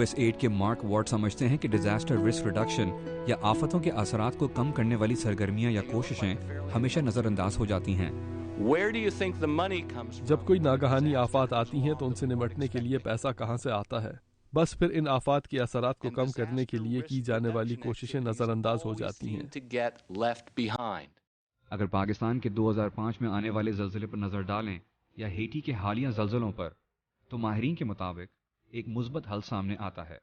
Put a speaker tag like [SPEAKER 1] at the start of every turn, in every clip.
[SPEAKER 1] US aid के Mark ward समझते हैं कि डिजास्टर रिस्क रिडक्शन या आफतों के असरात को कम करने वाली सरगर्मियां या कोशिशें हमेशा नजरअंदाज हो जाती हैं।
[SPEAKER 2] जब कोई नागहानी आफात आती हैं तो उनसे निपटने के लिए पैसा कहाँ से आता है? बस फिर इन आफात के असरात को कम करने के लिए की जाने वाली कोशिशें नजरअंदाज हो जाती हैं।
[SPEAKER 1] अगर पाकिस्तान के 2005 में आने वाले जल्जले पर नजर डालें या हेटी के हालिया जल्जलों पर, तो माहिरीन के मुताबिक एक मुस्बत हल सामने आता है,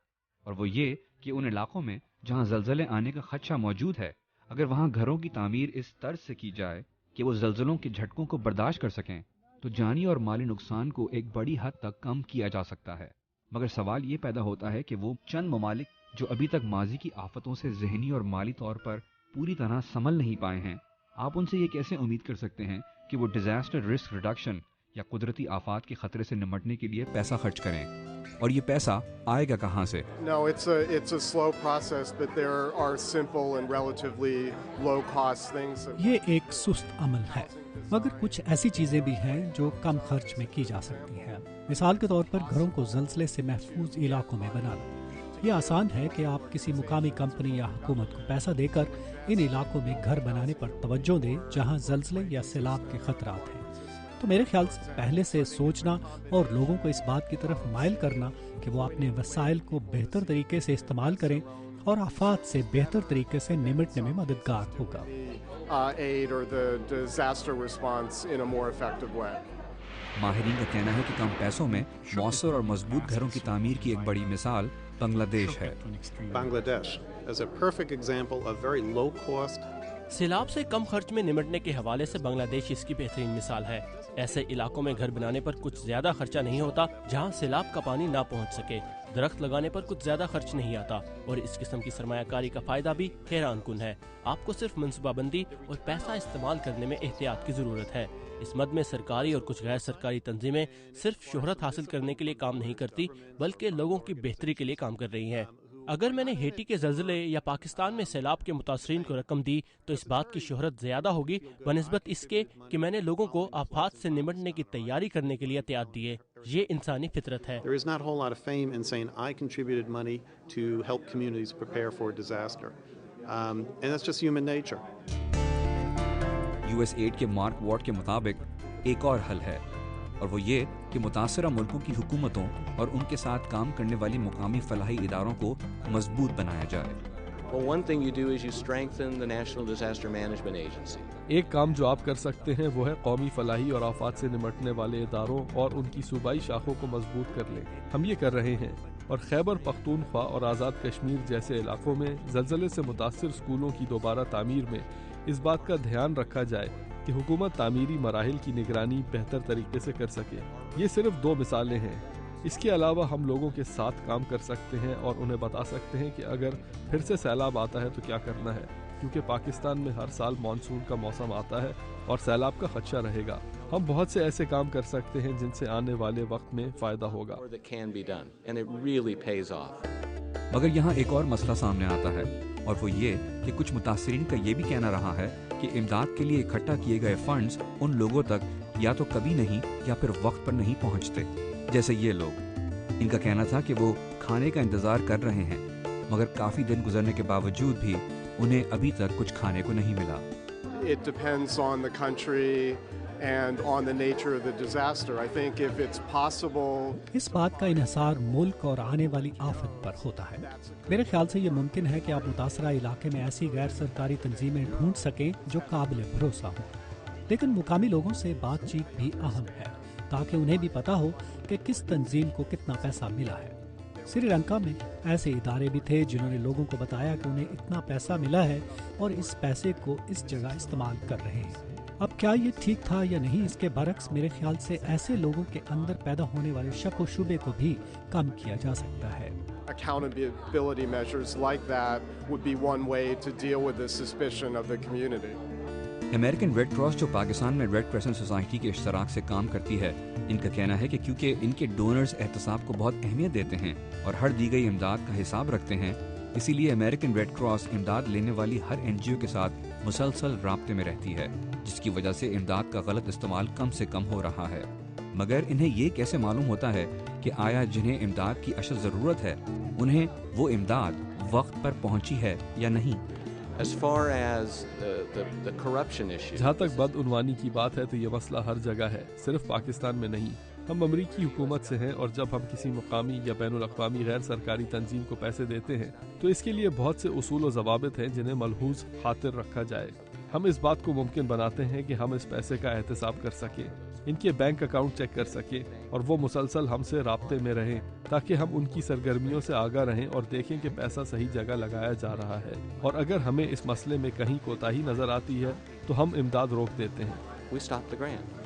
[SPEAKER 1] और वो ये कि उन इलाकों में जहां जल्जले आने का खदशा मौजूद है, अगर वहां घरों की तामीर इस तर्ज से की जाए कि वो जल्जलों के झटकों को बर्दाश्त कर सकें, तो जानी और माली नुकसान को एक बड़ी हद तक कम किया जा सकता है। मगर सवाल ये पैदा होता है कि वो चंद ममालिक जो अभी तक माजी की आफतों से जहनी और माली तौर पर पूरी तरह संभल नहीं पाए हैं, आप उनसे ये कैसे उम्मीद कर सकते हैं कि वो डिजास्टर रिस्क रिडक्शन या कुदरती आफात के खतरे से निपटने के लिए पैसा खर्च करें? और ये पैसा आएगा कहाँ से?
[SPEAKER 3] No, it's a slow process, but there are simple and relatively low cost things.
[SPEAKER 4] ये एक सुस्त अमल है, मगर कुछ ऐसी चीजें भी हैं जो कम खर्च में की जा सकती हैं। मिसाल के तौर पर घरों को जल्जले से महफूज इलाकों में बनाना। ये आसान है कि आप किसी मुकामी कंपनी या हुकूमत को पैसा देकर इन इलाकों में घर बनाने पर तवज्जो दें जहाँ जल्जले या सैलाब के खतरात हैं। तो मेरे ख्याल से पहले से सोचना और लोगों को इस बात की तरफ माइल करना कि वो अपने वसाइल को बेहतर तरीके से इस्तेमाल करें और आफात से बेहतर तरीके से निपटने में मददगार होगा।
[SPEAKER 1] माहिरीन का कहना है कि कम पैसों में मौसर और मजबूत घरों की तामीर की एक बड़ी मिसाल बांग्लादेश है।
[SPEAKER 5] Bangladesh is a perfect example of very low cost.
[SPEAKER 6] सैलाब से कम खर्च में निपटने के हवाले से बांग्लादेश इसकी बेहतरीन मिसाल है। ऐसे इलाकों में घर बनाने पर कुछ ज्यादा खर्चा नहीं होता जहां सैलाब का पानी ना पहुंच सके। दरख्त लगाने पर कुछ ज्यादा खर्च नहीं आता और इस किस्म की सरमायाकारी का फायदा भी हैरान कुन है। आपको सिर्फ मनसूबाबंदी और पैसा इस्तेमाल करने में एहतियात की जरूरत है। इस मद में सरकारी और कुछ गैर सरकारी तंजीमें सिर्फ शोहरत हासिल करने के लिए काम नहीं करती, बल्कि लोगों की बेहतरी के लिए काम कर रही हैं। अगर मैंने हेटी के जल्जले या पाकिस्तान में सैलाब के मुतासरीन को रकम दी तो इस बात की शोहरत ज्यादा होगी बनिस्बत इसके कि मैंने लोगों को आफात से निपटने की तैयारी करने के लिए एहतियात दिए। ये इंसानी फितरत है।
[SPEAKER 5] There is not a whole lot of fame in saying I contributed money to help communities prepare for disaster. And that's just human nature.
[SPEAKER 1] US aid के मार्क वार्ड के मुताबिक एक और हल है, और वो ये कि मुतासरा मुल्कों की हुकूमतों और उनके साथ काम करने वाली मुकामी फलाही इदारों को मजबूत बनाया जाए।
[SPEAKER 7] Well, one thing you do is you strengthen the National Disaster Management Agency.
[SPEAKER 2] एक काम जो आप कर सकते हैं वो है कौमी फलाही और आफात से निपटने वाले इदारों और उनकी सूबाई शाखों को मजबूत कर लें। हम ये कर रहे हैं, और खैबर पख्तूनख्वा और आज़ाद कश्मीर जैसे इलाकों में जल्जले से मुतासिर स्कूलों की दोबारा तामीर में इस बात का ध्यान रखा जाए कि हुकूमत तामीरी मराहिल की निगरानी बेहतर तरीके से कर सके। ये सिर्फ 2 मिसालें हैं। इसके अलावा हम लोगों के साथ काम कर सकते हैं और उन्हें बता सकते हैं कि अगर फिर से सैलाब आता है तो क्या करना है, क्योंकि पाकिस्तान में हर साल मानसून का मौसम आता है और सैलाब का खदशा रहेगा। हम बहुत से ऐसे काम कर सकते हैं जिनसे आने वाले वक्त में फ़ायदा होगा।
[SPEAKER 1] मगर यहाँ एक और मसला सामने आता है, और वो ये कि कुछ मुतासरीन का ये भी कहना रहा है कि इमदाद के लिए इकट्ठा किए गए फंड्स उन लोगों तक या तो कभी नहीं या फिर वक्त पर नहीं पहुँचते। जैसे ये लोग, इनका कहना था कि वो खाने का इंतज़ार कर रहे हैं, मगर काफ़ी दिन गुजरने के बावजूद भी उन्हें अभी तक कुछ खाने को नहीं मिला।
[SPEAKER 3] It depends on the country and on the nature of the disaster. I think if it's possible.
[SPEAKER 4] इस बात का इन्हिसार मुल्क और आने वाली आफत पर होता है। मेरे ख्याल से ये मुमकिन है कि आप मुतासरा इलाके में ऐसी गैर सरकारी तंजीमें ढूंढ सकें जो काबिल भरोसा हो, लेकिन मुकामी लोगों से बातचीत भी अहम है ताकि उन्हें भी पता हो कि किस तंजीम को कितना पैसा मिला है। श्रीलंका में ऐसे इदारे भी थे जिन्होंने लोगों को बताया कि उन्हें इतना पैसा मिला है और इस पैसे को इस जगह इस्तेमाल कर रहे हैं। अब क्या ये ठीक था या नहीं, इसके बरक्स मेरे ख्याल से ऐसे लोगों के अंदर पैदा होने वाले शक व शुबे को भी कम किया जा सकता है।
[SPEAKER 3] Accountability measures like that would be one way to deal with the suspicion of the community.
[SPEAKER 1] American red cross जो पाकिस्तान में रेड क्रेसेंट सोसाइटी के इश्तराक से काम करती है, इनका कहना है कि क्योंकि इनके डोनर्स एहतसाब को बहुत अहमियत देते हैं और हर दी गई इमदाद का हिसाब रखते हैं, इसीलिए अमेरिकन रेड क्रॉस इमदाद लेने वाली हर एनजीओ के साथ मुसलसल राब्ते में रहती है, जिसकी वजह से इमदाद का गलत इस्तेमाल कम से कम हो रहा है। مگر انہیں یہ کیسے معلوم ہوتا ہے کہ آیا جنہیں امداد کی اشد ضرورت ہے انہیں وہ امداد وقت پر پہنچی ہے یا نہیں؟
[SPEAKER 7] As far as the corruption issue,
[SPEAKER 2] جہاں تک بدعنوانی کی بات ہے تو یہ مسئلہ ہر جگہ ہے، صرف پاکستان میں نہیں۔ ہم امریکی حکومت سے ہیں اور جب ہم کسی مقامی یا بین الاقوامی غیر سرکاری تنظیم کو پیسے دیتے ہیں تو اس کے لیے بہت سے اصول و ضوابط ہیں جنہیں ملحوظ خاطر رکھا جائے۔ ہم اس بات کو ممکن بناتے ہیں کہ ہم اس پیسے کا احتساب کر سکیں، ان کے بینک اکاؤنٹ چیک کر سکیں اور وہ مسلسل ہم سے رابطے میں رہیں تاکہ ہم ان کی سرگرمیوں سے آگاہ رہیں اور دیکھیں کہ پیسہ صحیح جگہ لگایا جا رہا ہے، اور اگر ہمیں اس مسئلے میں کہیں کوتاہی نظر آتی ہے تو ہم امداد روک دیتے ہیں۔
[SPEAKER 7] we stop the grant.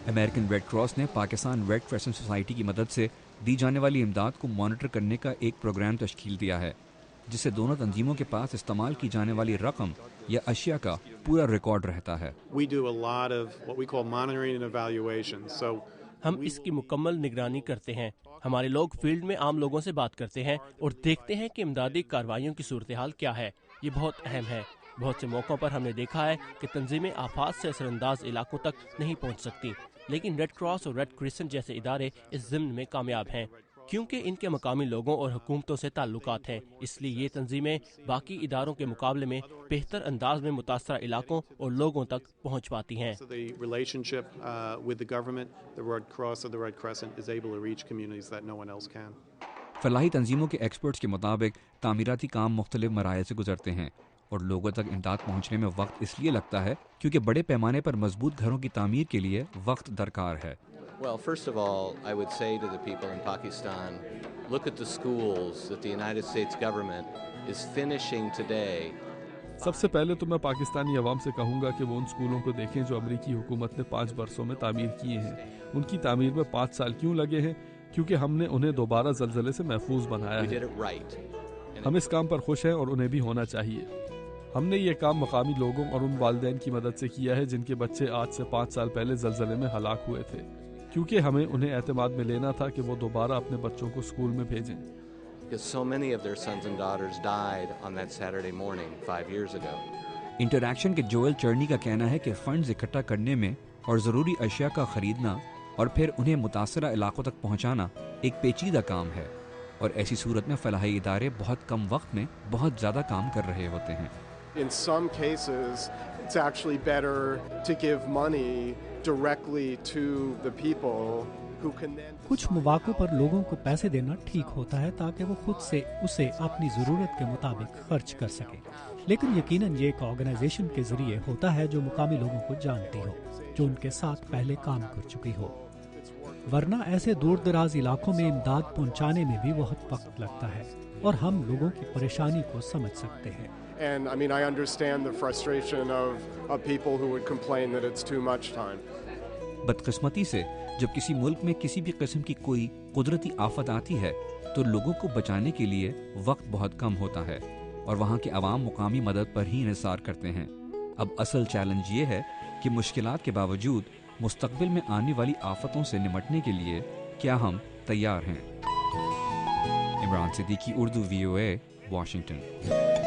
[SPEAKER 1] American red cross نے پاکستان ریڈ کریسنٹ سوسائٹی کی مدد سے دی جانے والی امداد کو مانیٹر کرنے کا ایک پروگرام تشکیل دیا ہے جس سے دونوں تنظیموں کے پاس استعمال کی جانے والی رقم یا اشیاء کا پورا ریکارڈ رہتا ہے۔
[SPEAKER 5] We do a lot of what we call monitoring and evaluation. So
[SPEAKER 6] ہم اس کی مکمل نگرانی کرتے ہیں۔ ہمارے لوگ فیلڈ میں عام لوگوں سے بات کرتے ہیں اور دیکھتے ہیں کہ امدادی کارروائیوں کی صورتحال کیا ہے۔ یہ بہت اہم ہے۔ بہت سے موقعوں پر ہم نے دیکھا ہے کہ تنظیمیں آفات سے اثر انداز علاقوں تک نہیں پہنچ سکتی، لیکن ریڈ کراس اور ریڈ کریسنٹ جیسے ادارے اس ضمن میں کامیاب ہیں کیونکہ ان کے مقامی لوگوں اور حکومتوں سے تعلقات ہیں۔ اس لیے یہ تنظیمیں باقی اداروں کے مقابلے میں بہتر انداز میں متاثرہ علاقوں اور لوگوں تک پہنچ پاتی ہیں۔
[SPEAKER 5] the relationship with the government, the Red Cross or the Red Crescent is able to reach communities that no one else can.
[SPEAKER 1] فلاحی تنظیموں کے ایکسپرٹس کے مطابق تعمیراتی کام مختلف مراحل سے گزرتے ہیں اور لوگوں تک امداد پہنچنے میں وقت اس لیے لگتا ہے کیونکہ بڑے پیمانے پر مضبوط گھروں کی تعمیر کے لیے وقت درکار ہے۔
[SPEAKER 7] Well, first of all, I would say to the people in Pakistan, look at the schools that the United States government is finishing today.
[SPEAKER 2] سب سے پہلے تو میں پاکستانی عوام سے کہوں گا کہ وہ ان سکولوں کو دیکھیں جو امریکی حکومت نے 5 برسوں میں تعمیر کیے ہیں۔ ان کی تعمیر میں 5 سال کیوں لگے ہیں؟ کیونکہ ہم نے انہیں دوبارہ زلزلے سے محفوظ بنایا
[SPEAKER 7] We
[SPEAKER 2] ہے۔
[SPEAKER 7] did it right.
[SPEAKER 2] ہم اس کام پر خوش ہیں اور انہیں بھی ہونا چاہیے۔ ہم نے یہ کام مقامی لوگوں اور ان والدین کی مدد سے کیا ہے جن کے بچے آج سے 5 سال پہلے زلزلے میں ہلاک ہوئے تھے، کیونکہ ہمیں انہیں اعتماد میں لینا تھا کہ وہ دوبارہ اپنے بچوں کو اسکول میں بھیجیں۔
[SPEAKER 7] Because so many of their sons and daughters died on that Saturday morning 5 years ago.
[SPEAKER 1] Interaction کے جوئل چرنی کا کہنا ہے کہ فنڈز اکٹھا کرنے میں اور ضروری اشیاء کا خریدنا اور پھر انہیں متاثرہ علاقوں تک پہنچانا ایک پیچیدہ کام ہے، اور ایسی صورت میں فلاحی ادارے بہت کم وقت میں بہت زیادہ کام کر رہے ہوتے ہیں۔
[SPEAKER 3] In some cases, it's actually better to give money directly to the people who can then...
[SPEAKER 4] کچھ مواقع پر لوگوں کو پیسے دینا ٹھیک ہوتا ہے تاکہ وہ خود سے اسے اپنی ضرورت کے مطابق خرچ کر سکے، لیکن یقیناً یہ ایک آرگنائزیشن کے ذریعے ہوتا ہے جو مقامی لوگوں کو جانتی ہو، جو ان کے ساتھ پہلے کام کر چکی ہو، ورنہ ایسے دور دراز علاقوں میں امداد پہنچانے میں بھی بہت وقت لگتا ہے اور ہم لوگوں کی پریشانی کو سمجھ سکتے ہیں۔
[SPEAKER 3] And I mean, I understand the frustration of people who would complain that it's too much time.
[SPEAKER 1] بدقسمتی سے جب کسی ملک میں کسی بھی قسم کی کوئی قدرتی آفت آتی ہے تو لوگوں کو بچانے کے لیے وقت بہت کم ہوتا ہے اور وہاں کے عوام مقامی مدد پر ہی انحصار کرتے ہیں۔ اب اصل چیلنج یہ ہے کہ مشکلات کے باوجود مستقبل میں آنے والی آفتوں سے نمٹنے کے لیے کیا ہم تیار ہیں؟ Imran Siddiqui, Urdu VOA، Washington.